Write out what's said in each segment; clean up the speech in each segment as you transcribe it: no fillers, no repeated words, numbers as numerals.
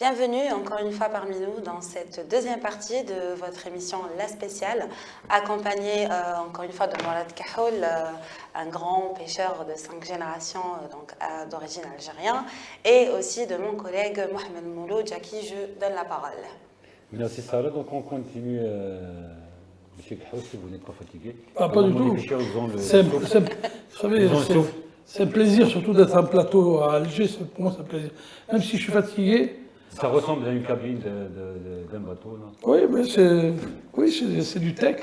Bienvenue encore une fois parmi nous dans cette deuxième partie de votre émission La Spéciale, accompagnée encore une fois de Mourad Kahoul, un grand pêcheur de 5 générations d'origine algérienne, et aussi de mon collègue Mohamed Mouloud, à qui je donne la parole. Merci Sarah, donc on continue. Monsieur Kahoul, si vous n'êtes pas fatigué. Pas du tout. C'est un plaisir surtout d'être en plateau à Alger, pour moi c'est un plaisir. Même si je suis fatigué. Ça ressemble à une cabine d'un bateau, là. Oui, mais c'est du tech.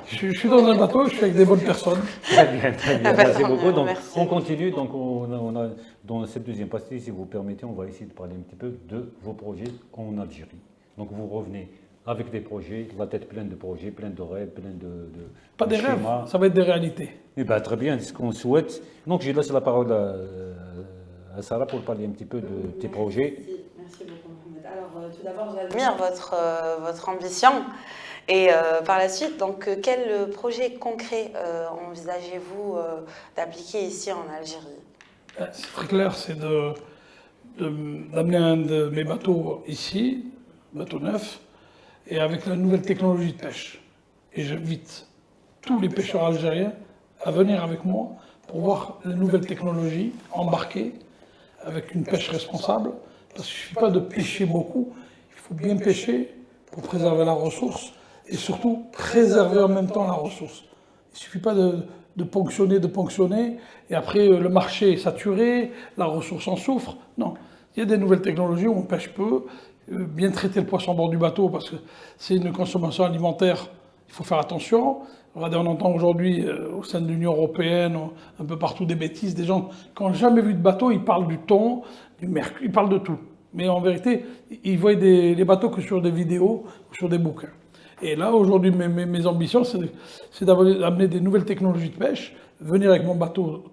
Je suis dans un bateau, je suis avec des bonnes personnes. Très bien, merci beaucoup. Donc, on continue, donc on a, dans cette deuxième partie, si vous permettez, on va essayer de parler un petit peu de vos projets en Algérie. Donc vous revenez avec des projets, la tête pleine de projets, plein de rêves, plein de Pas des rêves, ça va être des réalités. Eh bien, très bien, c'est ce qu'on souhaite. Donc j'ai laissé la parole à Sarah pour parler un petit peu de tes projets. Merci beaucoup, Mohamed. Alors, tout d'abord, j'admire votre ambition. Et par la suite, donc, quel projet concret envisagez-vous d'appliquer ici en Algérie? C'est très clair, c'est d'amener un de mes bateaux ici, bateau neuf, et avec la nouvelle technologie de pêche. Et j'invite tous les pêcheurs algériens à venir avec moi pour voir la nouvelle technologie embarquée avec une pêche responsable. Parce qu'il ne suffit pas de pêcher beaucoup, il faut bien pêcher pour préserver la ressource et surtout préserver en même temps la ressource. Il ne suffit pas de ponctionner et après le marché est saturé, la ressource en souffre. Non, il y a des nouvelles technologies où on pêche peu, bien traiter le poisson à bord du bateau parce que c'est une consommation alimentaire, il faut faire attention. Regardez, on entend aujourd'hui au sein de l'Union européenne, un peu partout des bêtises, des gens qui n'ont jamais vu de bateau, ils parlent du thon, du mercure, ils parlent de tout. Mais en vérité, ils voient les bateaux que sur des vidéos ou sur des bouquins. Et là, aujourd'hui, mes ambitions, c'est d'amener des nouvelles technologies de pêche, venir avec mon bateau,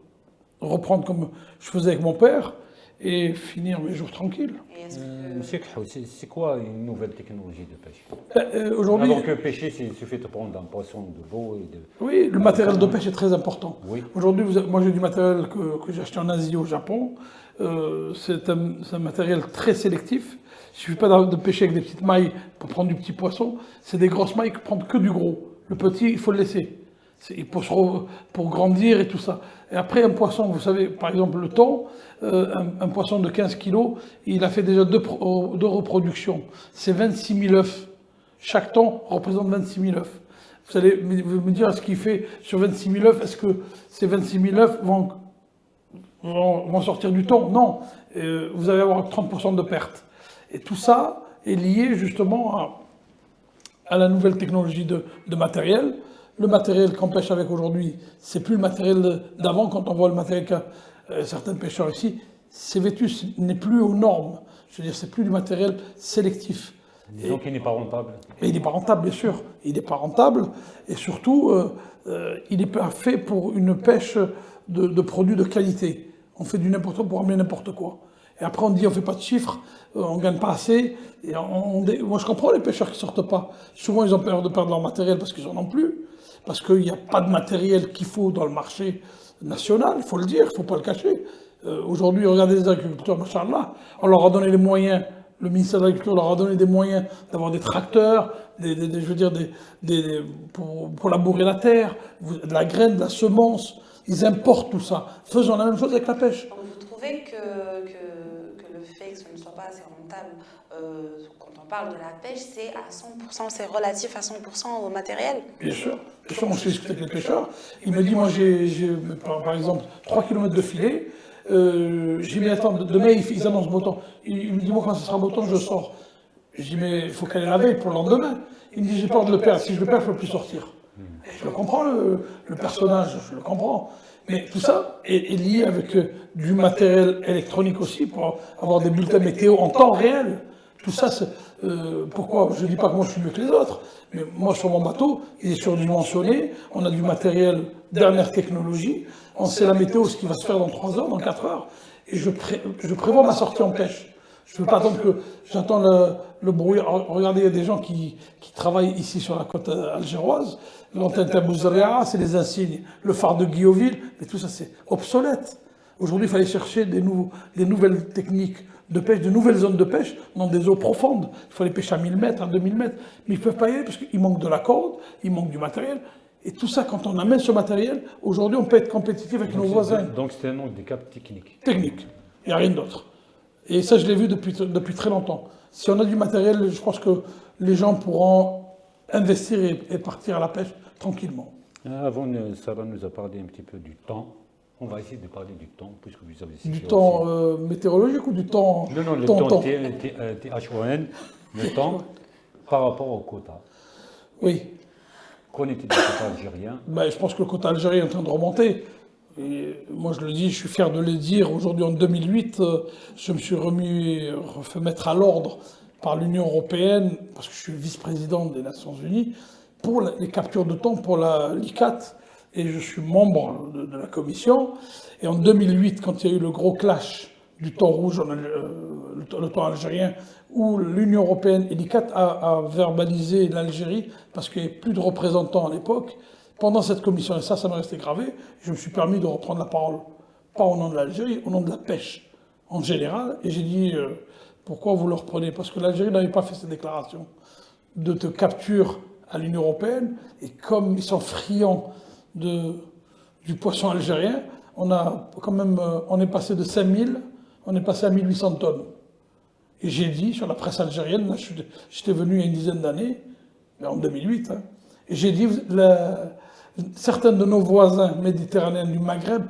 reprendre comme je faisais avec mon père, et finir mes jours tranquilles. Monsieur Kahoul, c'est quoi une nouvelle technologie de pêche? Aujourd'hui, alors que pêcher, il suffit de prendre un poisson de l'eau et de... Oui, le matériel de pêche est très important. Oui. Aujourd'hui, moi j'ai du matériel que j'ai acheté en Asie, au Japon. C'est un matériel très sélectif. Il ne suffit pas de pêcher avec des petites mailles pour prendre du petit poisson. C'est des grosses mailles qui prennent que du gros. Le petit, il faut le laisser. Pour grandir et tout ça. Et après, un poisson, vous savez, par exemple, le thon, un poisson de 15 kilos, il a fait déjà deux reproductions. C'est 26 000 œufs. Chaque thon représente 26 000 œufs. Vous allez me dire ce qu'il fait sur 26 000 œufs. Est-ce que ces 26 000 œufs vont sortir du thon? Non. Vous allez avoir 30% de perte. Et tout ça est lié justement à la nouvelle technologie de matériel. Le matériel qu'on pêche avec aujourd'hui, c'est plus le matériel d'avant. Quand on voit le matériel qu'a certains pêcheurs ici, c'est vétus, n'est plus aux normes. Je veux dire, c'est plus du matériel sélectif. Donc il n'est pas rentable. Et il n'est pas rentable, bien sûr. Il n'est pas rentable. Et surtout, il n'est pas fait pour une pêche de produits de qualité. On fait du n'importe quoi pour amener n'importe quoi. Et après, on dit on ne fait pas de chiffres, on ne gagne pas assez. Et moi, je comprends les pêcheurs qui ne sortent pas. Souvent, ils ont peur de perdre leur matériel parce qu'ils n'en ont plus. Parce qu'il n'y a pas de matériel qu'il faut dans le marché national, il faut le dire, il ne faut pas le cacher. Aujourd'hui, regardez les agriculteurs, machallah, on leur a donné les moyens, le ministère de l'Agriculture leur a donné des moyens d'avoir des tracteurs, pour labourer la terre, de la graine, de la semence. Ils importent tout ça. Faisons la même chose avec la pêche. Vous trouvez que le fait que ce ne soit pas assez rentable, quand on parle de la pêche, c'est à 100%, c'est relatif à 100% au matériel? Bien sûr. Moi, je discute avec les pêcheurs. Il me dit, moi, j'ai par exemple 3 km de filet. J'ai mis, attends, demain, ils annoncent beau temps. Il me dit, moi, quand ce sera beau temps, je sors. Je dis, mais il faut qu'elle ait la veille pour le lendemain. Il me dit, j'ai peur de le perdre. Si je le perds, je ne peux plus sortir. Et je le comprends, le personnage, je le comprends. Mais tout ça est lié avec du matériel électronique aussi, pour avoir des bulletins météo en temps réel. Tout ça, c'est pourquoi je ne dis pas que moi je suis mieux que les autres, mais moi sur mon bateau, il est surdimensionné, on a du matériel dernière technologie, on sait la météo, ce qui va se faire dans 3 heures, dans 4 heures, et je prévois ma sortie en pêche. Je ne veux pas attendre que j'entends le bruit. Regardez, il y a des gens qui travaillent ici sur la côte algéroise. L'antenne Tabouzria, c'est les insignes. Le phare de Guilloville, mais tout ça c'est obsolète. Aujourd'hui, il fallait chercher des nouvelles techniques de pêche, de nouvelles zones de pêche dans des eaux profondes. Il faut les pêcher à 1000 mètres, à 2000 mètres. Mais ils ne peuvent pas y aller parce qu'il manque de la corde, il manque du matériel. Et tout ça, quand on amène ce matériel, aujourd'hui, on peut être compétitif avec nos voisins. Donc c'est un handicap technique. Technique. Il n'y a rien d'autre. Et ça, je l'ai vu depuis très longtemps. Si on a du matériel, je pense que les gens pourront investir et partir à la pêche tranquillement. Avant, Sarah nous a parlé un petit peu du temps. On va essayer de parler du temps, puisque vous avez cité du temps météorologique ou du temps... Non, le temps THON, le temps par rapport au quota. Oui. Qu'en est-il du quota algérien? Je pense que le quota algérien est en train de remonter. Et moi, je le dis, je suis fier de le dire. Aujourd'hui, en 2008, je me suis refait mettre à l'ordre par l'Union européenne, parce que je suis vice-président des Nations Unies, pour les captures de thon pour l'ICCAT. Et je suis membre de la commission. Et en 2008, quand il y a eu le gros clash du thon rouge, le thon algérien, où l'Union européenne et l'ICCAT a verbalisé l'Algérie, parce qu'il n'y avait plus de représentants à l'époque, pendant cette commission, et ça m'est resté gravé, je me suis permis de reprendre la parole, pas au nom de l'Algérie, au nom de la pêche en général. Et j'ai dit, pourquoi vous le reprenez? Parce que l'Algérie n'avait pas fait cette déclaration de capture à l'Union européenne. Et comme ils sont friands du poisson algérien, on est passé de 5000, on est passé à 1800 tonnes. Et j'ai dit, sur la presse algérienne, là, j'étais venu il y a une dizaine d'années, en 2008, et j'ai dit, certains de nos voisins méditerranéens du Maghreb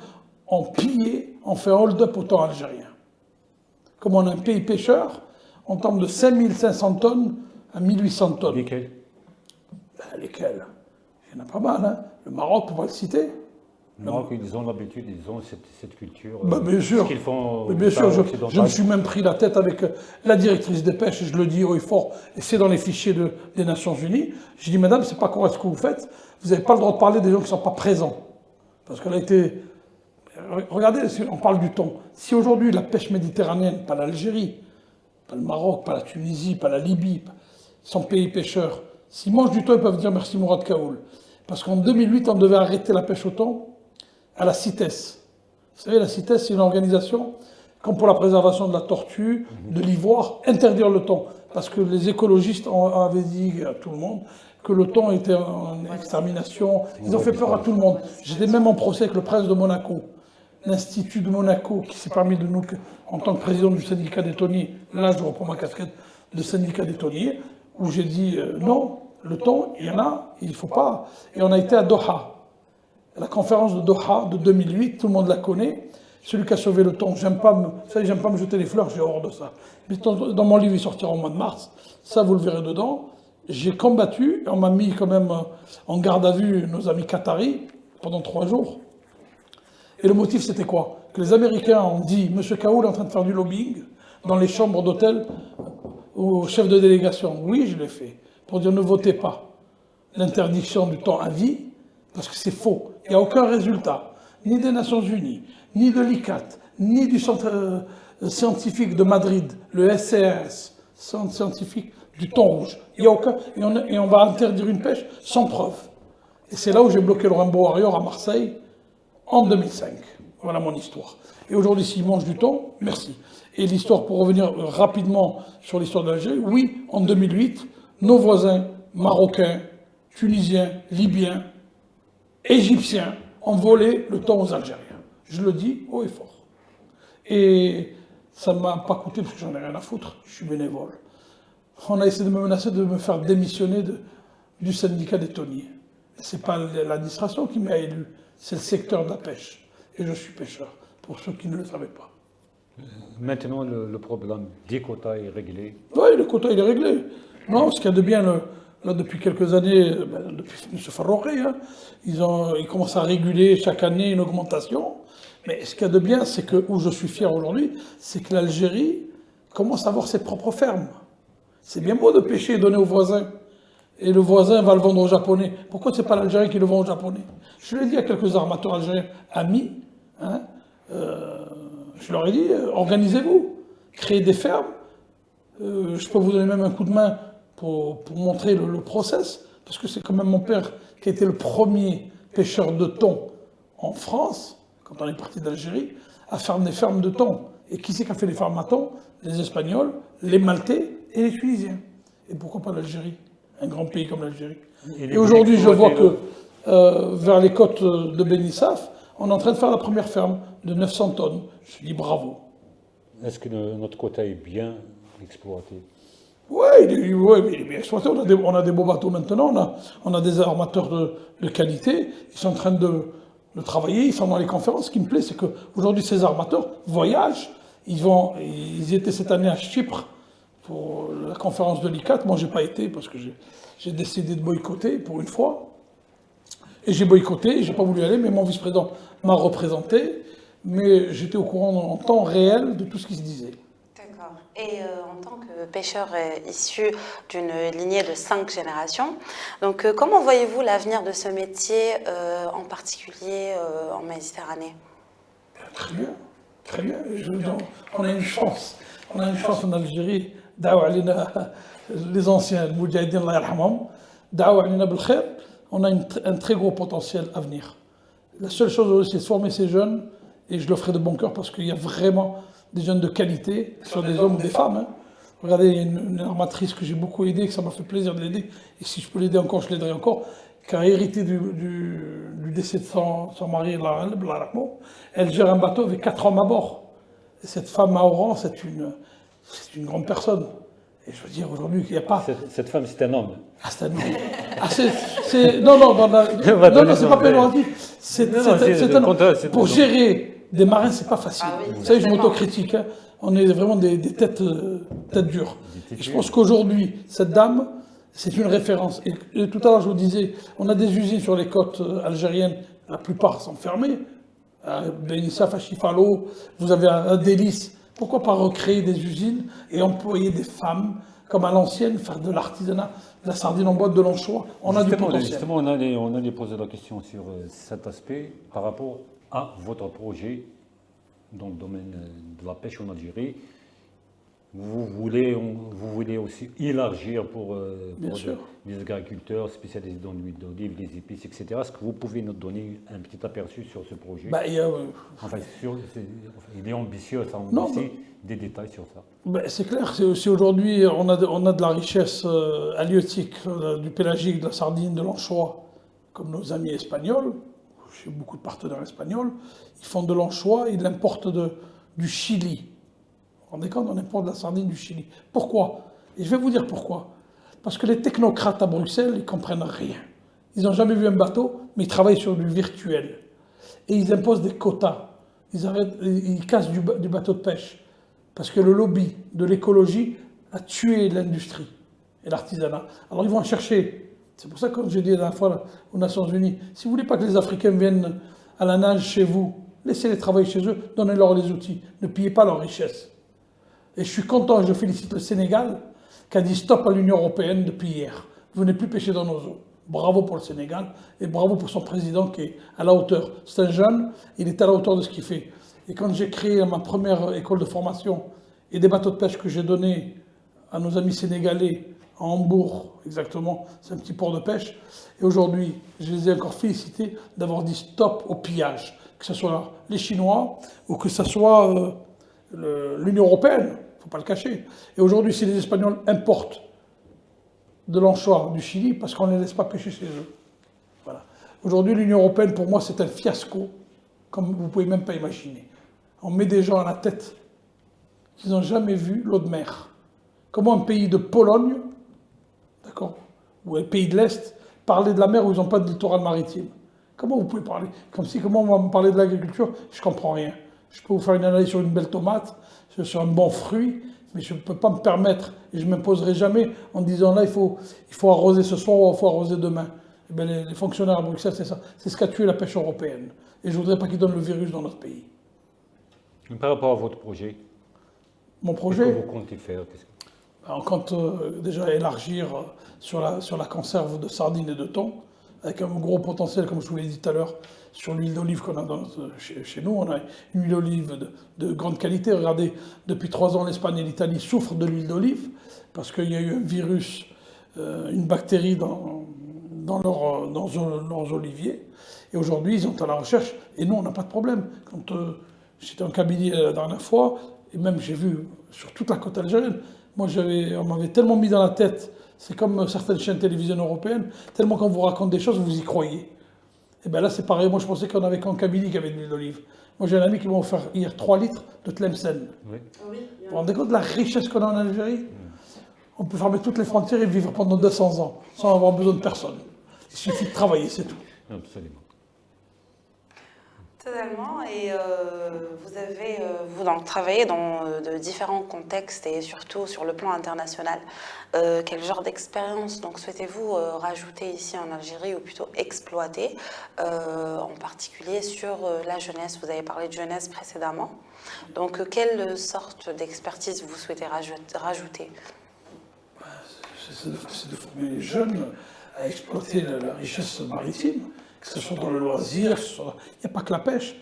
ont pillé, ont fait hold-up au thon algérien. Comme on est un pays pêcheur, on tombe de 5500 tonnes à 1800 tonnes. Lesquels? Lesquels? Il y en a pas mal, hein. Le Maroc, on va le citer. Le Maroc, ils ont l'habitude, ils ont cette culture. Bien sûr, qu'ils font bien sûr, je me suis même pris la tête avec la directrice des pêches, et je le dis haut et fort, et c'est dans les fichiers des Nations Unies. Je dis, madame, c'est pas correct ce que vous faites, vous n'avez pas le droit de parler des gens qui ne sont pas présents. Parce qu'elle a été... Regardez, on parle du thon. Si aujourd'hui la pêche méditerranéenne, pas l'Algérie, pas le Maroc, pas la Tunisie, pas la Libye, sont pays pêcheurs, s'ils mangent du thon, ils peuvent dire merci Mourad Kaoul. Parce qu'en 2008, on devait arrêter la pêche au thon à la CITES. Vous savez, la CITES, c'est une organisation, comme pour la préservation de la tortue, de l'ivoire, interdire le thon. Parce que les écologistes avaient dit à tout le monde que le thon était en extermination. Ils ont fait peur à tout le monde. J'étais même en procès avec le prince de Monaco. L'Institut de Monaco, qui s'est permis de nous, en tant que président du syndicat des thoniers, là je reprends ma casquette de syndicat des thoniers, où j'ai dit non, le thon, il y en a, il ne faut pas. Et on a été à Doha. La conférence de Doha de 2008, tout le monde la connaît. Celui qui a sauvé le thon, j'aime pas me jeter les fleurs, j'ai horreur de ça. Mais dans mon livre, il sortira au mois de mars, ça vous le verrez dedans. J'ai combattu, on m'a mis quand même en garde à vue nos amis qataris pendant 3 jours. Et le motif, c'était quoi? Que les Américains ont dit, M. Kaoul est en train de faire du lobbying dans les chambres d'hôtel au chef de délégation. Oui, je l'ai fait, pour dire ne votez pas l'interdiction du thon à vie, parce que c'est faux. Il n'y a aucun résultat, ni des Nations Unies, ni de l'ICCAT, ni du centre scientifique de Madrid, le SCRS, centre scientifique du thon rouge. Il n'y a aucun, et on va interdire une pêche sans preuve. Et c'est là où j'ai bloqué le Rainbow Warrior à Marseille, en 2005. Voilà mon histoire. Et aujourd'hui, s'ils mangent du thon, merci. Et l'histoire, pour revenir rapidement sur l'histoire de l'Algérie, oui, en 2008, nos voisins marocains, tunisiens, libyens, égyptiens ont volé le thon aux Algériens. Je le dis haut et fort. Et ça ne m'a pas coûté parce que j'en ai rien à foutre, je suis bénévole. On a essayé de me menacer de me faire démissionner du syndicat des thoniers. Ce n'est pas l'administration qui m'a élu, c'est le secteur de la pêche. Et je suis pêcheur, pour ceux qui ne le savaient pas. Maintenant, le problème des quotas est réglé. Oui, le quota, il est réglé. Non, ce qu'il y a de bien, là, depuis quelques années, depuis M. Farrokhé, hein, ils commencent à réguler chaque année une augmentation. Mais ce qu'il y a de bien, c'est que, où je suis fier aujourd'hui, c'est que l'Algérie commence à avoir ses propres fermes. C'est bien beau de pêcher et donner aux voisins. Et le voisin va le vendre aux Japonais. Pourquoi ce n'est pas l'Algérien qui le vend aux Japonais? Je l'ai dit à quelques armateurs algériens amis, hein, je leur ai dit, organisez-vous, créez des fermes. Je peux vous donner même un coup de main pour montrer le process, parce que c'est quand même mon père qui a été le premier pêcheur de thon en France, quand on est parti d'Algérie, à faire des fermes de thon. Et qui c'est qui a fait les pharmatons? Les Espagnols, les Maltais et les Tunisiens. Et pourquoi pas l'Algérie? Un grand pays comme l'Algérie. Et aujourd'hui, je vois que vers les côtes de Benissaf, on est en train de faire la première ferme de 900 tonnes. Je dis bravo. Est-ce que notre quota est bien exploité? Oui, il est bien exploité. On a des beaux bateaux maintenant. On a des armateurs de qualité. Ils sont en train de travailler. Ils sont dans les conférences. Ce qui me plaît, c'est qu'aujourd'hui, ces armateurs voyagent. Ils étaient cette année à Chypre pour la conférence de l'ICAT. Moi, je n'ai pas été parce que j'ai décidé de boycotter pour une fois. Et j'ai boycotté, je n'ai pas voulu aller, mais mon vice-président m'a représenté. Mais j'étais au courant en temps réel de tout ce qui se disait. D'accord. Et en tant que pêcheur issu d'une lignée de 5 générations, donc comment voyez-vous l'avenir de ce métier, en particulier en Méditerranée? Très bien, très bien. On a une chance. On a une chance en Algérie. Daou alina, les anciens, les Moudjahidine, Allah yarhamhum. Daou alina bil khair. On a un très gros potentiel à venir. La seule chose, c'est de former ces jeunes, et je le ferai de bon cœur parce qu'il y a vraiment des jeunes de qualité, que ce soit des hommes ou des femmes. Hein. Regardez, il y a une armatrice que j'ai beaucoup aidée, que ça m'a fait plaisir de l'aider, et si je peux l'aider encore, je l'aiderai encore, qui a hérité du décès de son mari, elle gère un bateau avec 4 hommes à bord. Et cette femme à Oran, c'est une grande personne. Et je veux dire, aujourd'hui, qu'il n'y a pas... Cette femme, c'est un homme. Ah, c'est un homme. Non, c'est pas péjoratif. C'est un homme. Pour gérer des marins, c'est pas facile. Ah oui, vous savez, je m'autocritique. Hein. On est vraiment des têtes dures. Et je pense qu'aujourd'hui, cette dame, c'est une référence. Et tout à l'heure, je vous disais, on a des usines sur les côtes algériennes, la plupart sont fermées. À Benissaf, à Chifalo, vous avez un délice. Pourquoi pas recréer des usines et employer des femmes comme à l'ancienne, faire de l'artisanat, de la sardine en boîte, de l'anchois? On a du potentiel. Justement, on allait poser la question sur cet aspect par rapport à votre projet dans le domaine de la pêche en Algérie. Vous voulez aussi élargir pour les agriculteurs spécialisés dans l'huile d'olive, les épices, etc. Est-ce que vous pouvez nous donner un petit aperçu sur ce projet? Enfin, il est ambitieux, ça a aussi des détails sur ça. C'est clair, si aujourd'hui on a de la richesse halieutique, du pélagique, de la sardine, de l'anchois, comme nos amis espagnols, j'ai beaucoup de partenaires espagnols, ils font de l'anchois, ils l'importent du Chili. Vous vous rendez compte, on importe de la sardine du Chili. Pourquoi? Et je vais vous dire pourquoi. Parce que les technocrates à Bruxelles, ils ne comprennent rien. Ils n'ont jamais vu un bateau, mais ils travaillent sur du virtuel. Et ils imposent des quotas. Ils cassent du bateau de pêche. Parce que le lobby de l'écologie a tué l'industrie et l'artisanat. Alors ils vont en chercher. C'est pour ça que j'ai dit la dernière fois aux Nations Unies, si vous ne voulez pas que les Africains viennent à la nage chez vous, laissez-les travailler chez eux, donnez-leur les outils, ne pillez pas leur richesse. Et je suis content et je félicite le Sénégal qui a dit stop à l'Union européenne depuis hier. Vous n'êtes plus pêcher dans nos eaux. Bravo pour le Sénégal et bravo pour son président qui est à la hauteur. C'est un jeune, il est à la hauteur de ce qu'il fait. Et quand j'ai créé ma première école de formation et des bateaux de pêche que j'ai donnés à nos amis sénégalais, à Hambourg exactement, c'est un petit port de pêche, et aujourd'hui, je les ai encore félicités d'avoir dit stop au pillage, que ce soit les Chinois ou que ce soit l'Union européenne, il ne faut pas le cacher. Et aujourd'hui, si les Espagnols importent de l'anchois du Chili, parce qu'on ne les laisse pas pêcher chez eux. Voilà. Aujourd'hui, l'Union européenne, pour moi, c'est un fiasco, comme vous ne pouvez même pas imaginer. On met des gens à la tête qui n'ont jamais vu l'eau de mer. Comment un pays de Pologne, d'accord, ou un pays de l'Est, parler de la mer où ils n'ont pas de littoral maritime? Comment vous pouvez parler? Comment on va me parler de l'agriculture? Je ne comprends rien. Je peux vous faire une analyse sur une belle tomate, sur un bon fruit, mais je ne peux pas me permettre, et je ne m'imposerai jamais en disant là, il faut arroser ce soir ou il faut arroser demain. Eh bien, les fonctionnaires à Bruxelles, c'est ça. C'est ce qu'a tué la pêche européenne. Et je ne voudrais pas qu'ils donnent le virus dans notre pays. Par rapport à votre projet, mon projet, qu'est-ce que vous comptez faire? on compte déjà élargir sur la conserve de sardines et de thon, avec un gros potentiel, comme je vous l'ai dit tout à l'heure, sur l'huile d'olive qu'on a chez nous. On a une huile d'olive de grande qualité. Regardez, depuis 3 ans, l'Espagne et l'Italie souffrent de l'huile d'olive, parce qu'il y a eu un virus, une bactérie dans leurs oliviers. Et aujourd'hui, ils sont à la recherche, et nous, on n'a pas de problème. Quand j'étais en cabinet la dernière fois, et même j'ai vu sur toute la côte algérienne, moi on m'avait tellement mis dans la tête, c'est comme certaines chaînes télévision européennes, tellement qu'on vous raconte des choses, vous y croyez. Et bien là c'est pareil, moi je pensais qu'on avait qu'en Kabylie qui avait de l'huile d'olive. Moi j'ai un ami qui m'a offert hier 3 litres de Tlemcen. Oui. Vous vous rendez compte de la richesse qu'on a en Algérie? On peut fermer toutes les frontières et vivre pendant 200 ans, sans avoir besoin de personne. Il suffit de travailler, c'est tout. Absolument. Totalement. Et vous avez vous donc travaillé dans de différents contextes et surtout sur le plan international. Quel genre d'expérience donc souhaitez-vous rajouter ici en Algérie ou plutôt exploiter, en particulier sur la jeunesse? Vous avez parlé de jeunesse précédemment. Donc quelle sorte d'expertise vous souhaitez rajouter? C'est de former les jeunes à exploiter la richesse maritime, que ce soit dans le loisir, il n'y a pas que la pêche.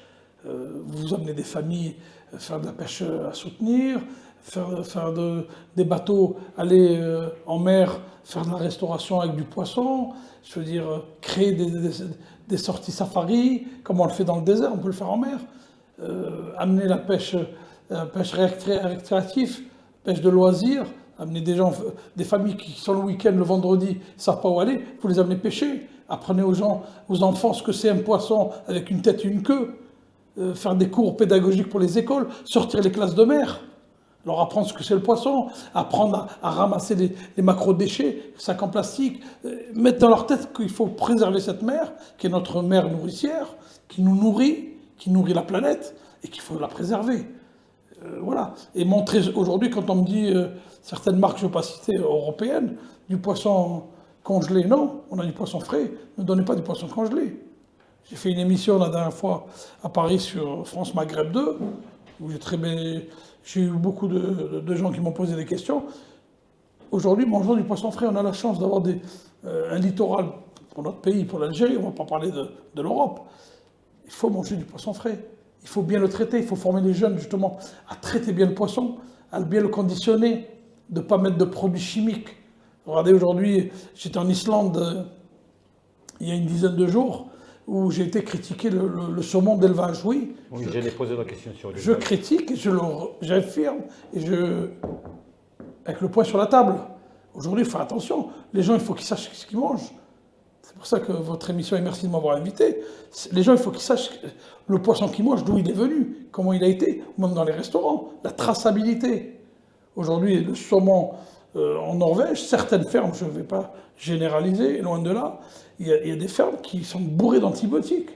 Vous amenez des familles faire de la pêche à soutenir, faire des bateaux, aller en mer, faire de la restauration avec du poisson, je veux dire, créer des sorties safari, comme on le fait dans le désert, on peut le faire en mer. Amener la pêche récréative, pêche de loisirs, amener des gens, des familles qui sont le week-end, le vendredi, ne savent pas où aller, vous les amenez pêcher. Apprenez aux gens, aux enfants ce que c'est un poisson avec une tête et une queue. Faire des cours pédagogiques pour les écoles, sortir les classes de mer, leur apprendre ce que c'est le poisson, apprendre à ramasser les macro-déchets, sacs en plastique, mettre dans leur tête qu'il faut préserver cette mer, qui est notre mer nourricière, qui nous nourrit, qui nourrit la planète, et qu'il faut la préserver. Voilà. Et montrer aujourd'hui, quand on me dit certaines marques, je ne veux pas citer, européennes, du poisson congelé, non, on a du poisson frais, ne donnez pas du poisson congelé. J'ai fait une émission la dernière fois à Paris sur France Maghreb 2, où j'ai eu beaucoup de gens qui m'ont posé des questions. Aujourd'hui, mangeons du poisson frais, on a la chance d'avoir un littoral pour notre pays, pour l'Algérie, on ne va pas parler de l'Europe. Il faut manger du poisson frais. Il faut bien le traiter, il faut former les jeunes justement à traiter bien le poisson, à bien le conditionner, de ne pas mettre de produits chimiques. Regardez, aujourd'hui, j'étais en Islande il y a une dizaine de jours, où j'ai été critiquer le saumon d'élevage. Oui, j'allais poser la question sur l'élevage. Je critique, et j'affirme, et avec le poing sur la table. Aujourd'hui, il faut faire attention. Les gens, il faut qu'ils sachent ce qu'ils mangent. C'est pour ça que votre émission, et merci de m'avoir invité. Les gens, il faut qu'ils sachent le poisson qu'ils mangent, d'où il est venu, comment il a été, ou même dans les restaurants, la traçabilité. Aujourd'hui, le saumon en Norvège, certaines fermes, je ne vais pas généraliser, loin de là, il y a des fermes qui sont bourrées d'antibiotiques,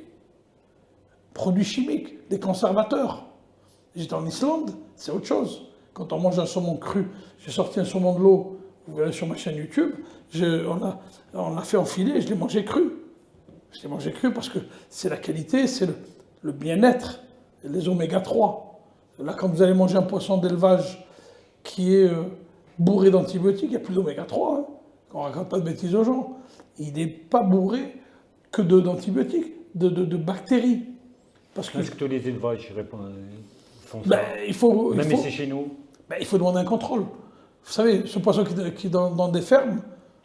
produits chimiques, des conservateurs. J'étais en Islande, c'est autre chose. Quand on mange un saumon cru, j'ai sorti un saumon de l'eau, vous verrez sur ma chaîne YouTube, on l'a fait enfiler et je l'ai mangé cru. Je l'ai mangé cru parce que c'est la qualité, c'est le bien-être, les oméga 3. Là, quand vous allez manger un poisson d'élevage qui est bourré d'antibiotiques, il n'y a plus d'oméga 3. Hein. On ne raconte pas de bêtises aux gens. Il n'est pas bourré que d'antibiotiques, de bactéries. Est-ce que tous les élevages font ça? Même ici chez nous? Il faut demander un contrôle. Vous savez, ce poisson qui est dans des fermes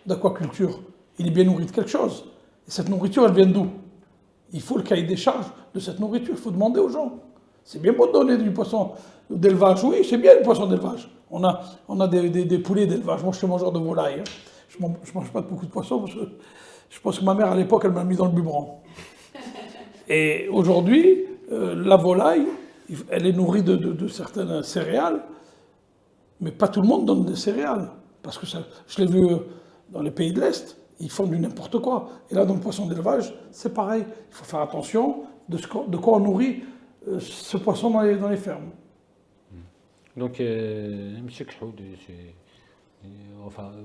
d'aquaculture, il est bien nourri de quelque chose. Et cette nourriture, elle vient d'où? Il faut le cahier des charges de cette nourriture. Il faut demander aux gens. C'est bien beau de donner du poisson d'élevage. Oui, c'est bien le poisson d'élevage. On a des poulets d'élevage. Moi, je suis mangeur de volaille. Hein. Je ne mange pas beaucoup de poissons parce que je pense que ma mère, à l'époque, elle m'a mis dans le biberon. Et aujourd'hui, la volaille, elle est nourrie de certaines céréales, mais pas tout le monde donne des céréales. Parce que je l'ai vu dans les pays de l'Est, ils font du n'importe quoi. Et là, dans le poisson d'élevage, c'est pareil. Il faut faire attention de quoi on nourrit ce poisson dans les fermes. Donc, M. Khaoud,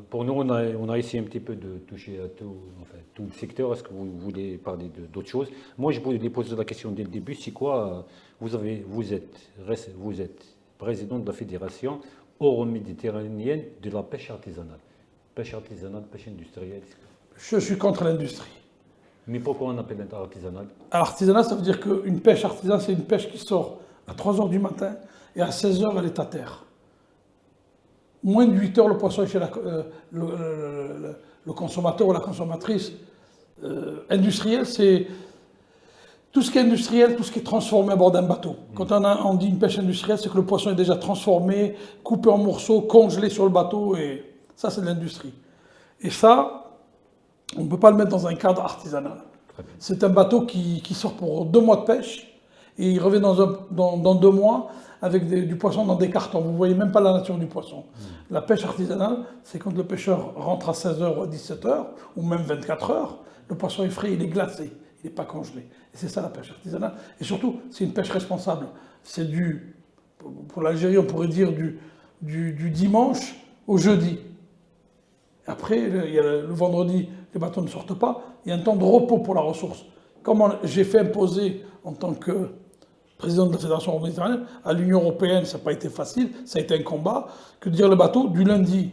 pour nous, on a essayé un petit peu de toucher à tout le secteur. Est-ce que vous voulez parler d'autres choses? Moi, je voulais poser la question dès le début. C'est quoi vous êtes président de la Fédération euro-méditerranéenne de la pêche artisanale. Pêche artisanale, pêche industrielle. Je suis contre l'industrie. Mais pourquoi on appelle artisanale? Alors, artisanale, ça veut dire qu'une pêche artisanale, c'est une pêche qui sort à 3 h du matin et à 16 h, elle est à terre. Moins de 8 h, le poisson est chez le consommateur ou la consommatrice. Industriel, c'est Tout ce qui est industriel, tout ce qui est transformé à bord d'un bateau. Quand on dit une pêche industrielle, c'est que le poisson est déjà transformé, coupé en morceaux, congelé sur le bateau, et ça, c'est de l'industrie. Et ça, on ne peut pas le mettre dans un cadre artisanal. C'est un bateau qui sort pour 2 mois de pêche, et il revient dans 2 mois avec du poisson dans des cartons. Vous ne voyez même pas la nature du poisson. La pêche artisanale, c'est quand le pêcheur rentre à 16h ou à 17h, ou même 24h, le poisson est frais, il est glacé, il n'est pas congelé. Et c'est ça la pêche artisanale. Et surtout, c'est une pêche responsable. C'est pour l'Algérie, on pourrait dire du dimanche au jeudi. Après, il y a le vendredi, les bateaux ne sortent pas. Il y a un temps de repos pour la ressource. Comme j'ai fait imposer en tant que président de la Fédération méditerranéenne, à l'Union européenne, ça n'a pas été facile, ça a été un combat, que de dire le bateau, du lundi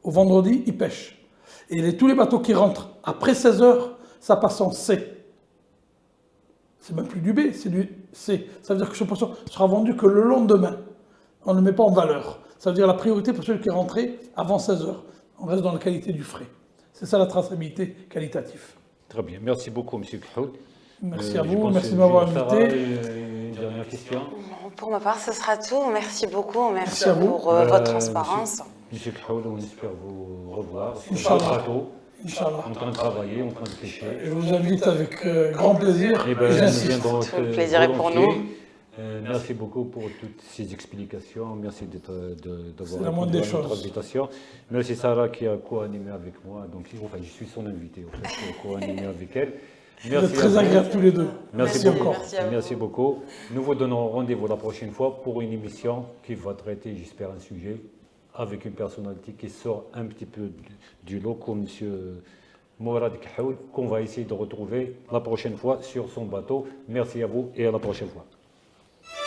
au vendredi, ils pêchent. Et tous les bateaux qui rentrent après 16h, ça passe en C. C'est même plus du B, c'est du C. Ça veut dire que ce poisson sera vendu que le lendemain. On ne le met pas en valeur. Ça veut dire la priorité pour celui qui est rentré avant 16h. On reste dans la qualité du frais. C'est ça la traçabilité qualitative. Très bien. Merci beaucoup, M. Khaoul. Merci à vous, merci de m'avoir invité. Une dernière question. Pour ma part, ce sera tout. Merci beaucoup. Merci pour votre transparence. Monsieur Khaoul, on espère vous revoir. Inch'Allah. Inch'Allah. En train de travailler, en train de pêcher. Je vous invite avec grand plaisir. Et Tout le plaisir est pour nous. Merci beaucoup pour toutes ces explications. Merci d'avoir répondu à notre invitation. Merci Sarah qui a co-animé avec moi. Donc, enfin, je suis son invité, en fait, co-animé avec elle. Vous êtes très agréables tous les deux. Merci beaucoup. Merci beaucoup. Nous vous donnons rendez-vous la prochaine fois pour une émission qui va traiter, j'espère, un sujet avec une personnalité qui sort un petit peu du lot, comme M. Mourad Khaoul, qu'on va essayer de retrouver la prochaine fois sur son bateau. Merci à vous et à la prochaine fois.